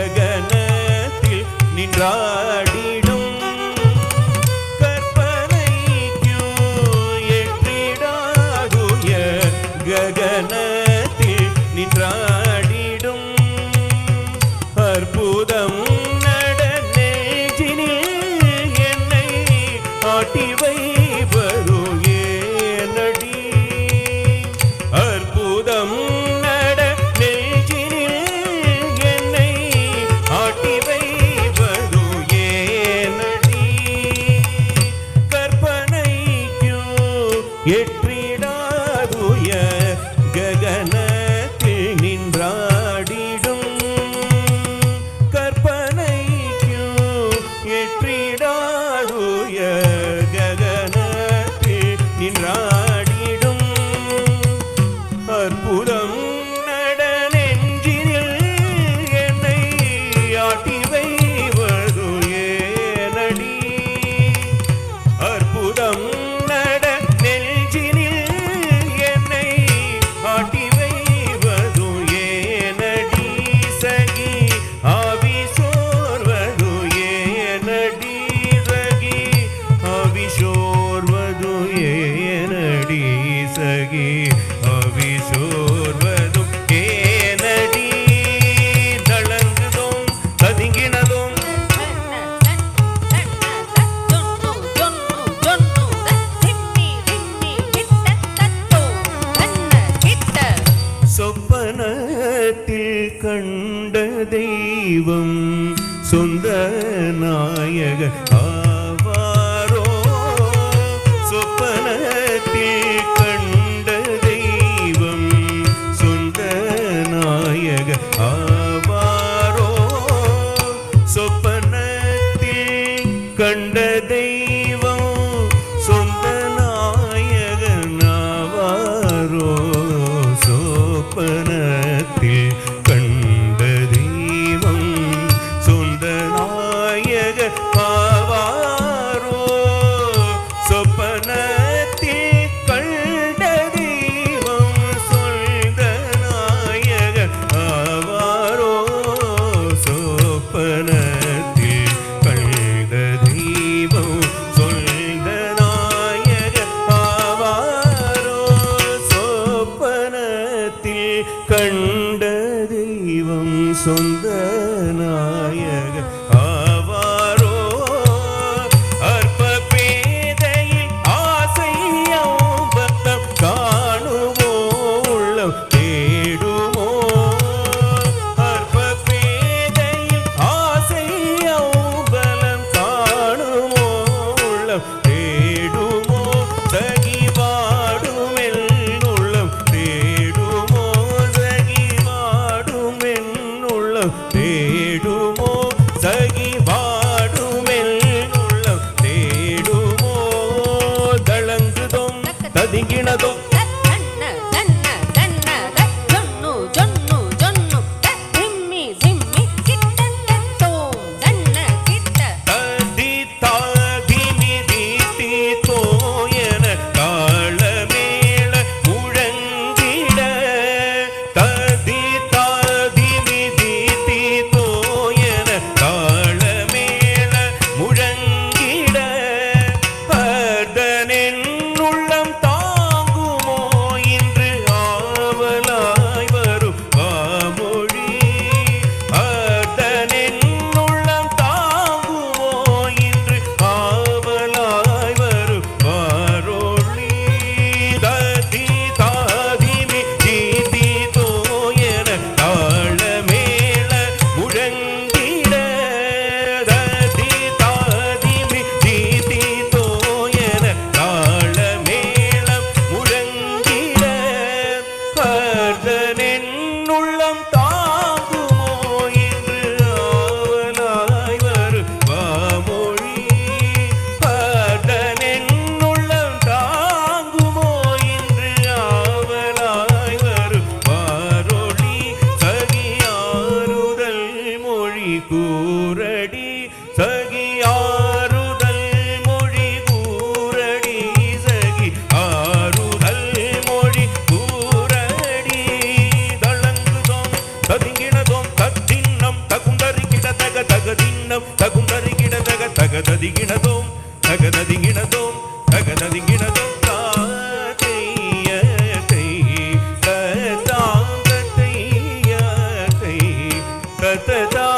ககனத்தில் நின்றாடிடும் கற்பனைக்கு எட்டிடாதுய ககனத்தில் நின்றாடிடும் அற்புதம் நடனேஜினில் என்னை ஆட்டி வைவரு ஏனடி அற்புதம் எற்றிடாதுய ககனத்தில் நின்றாடிடும் கற்பனைக்கு எற்றிடாதுய ககனத்தில் நின்றாடிடும் அற்புதம் நடனெஞ்சினில் என்னை ஆட்டி வைவது ஏனடி அற்புதம் சகி அவிசோர்வதும் ஏனடி தளங்குதும் ததுங்கினதும் சொப்பனத்தில் கண்ட தெய்வம் சொந்த நாயக ஆவாரோ சொப்பனத்தில் கண்ட தெய்வம் சொந்த நாயக ஆவாரோ சொப்பனத்தில் கண்ட தெய்வம் சொந்த நாயகனாவாரோ சொப்பனத்தில் கண்ட தெய்வம் சொந்த நாயக ஆவாரோ சொப்பனத்தில் கண்ட தெய்வம் கண்ட தெய்வம் சொந்த நாயக ஆவாரோ அற்ப பேதையில் ஆசையாம் பத்தம் காணுமோ உள்ளம் தேடுமோ அற்ப பேதையில் ஆசையாம் பலம் காணுமோ உள்ளம் தேடுமோ சகி வாடும் உள்ளம் தேடுமோ சகி வாடும் உள்ளம் தேடுமோ சகி வாடும் உள்ளம் தேடுமோ தளங்குதோம் ததிங்கினதோம் கூரடி சகி ஆறுதல் மொழி கூரடி சகி ஆறுதல் மொழி கூரடி தளங்குதோம் ததிங்கினதோம் தத்தின்னம் தகுந்தறிகிட தக தகதின்னம் தகுந்தறிகிட தக தகததிகினதோம் தகததிகினதோம் தகததிகினதோம் da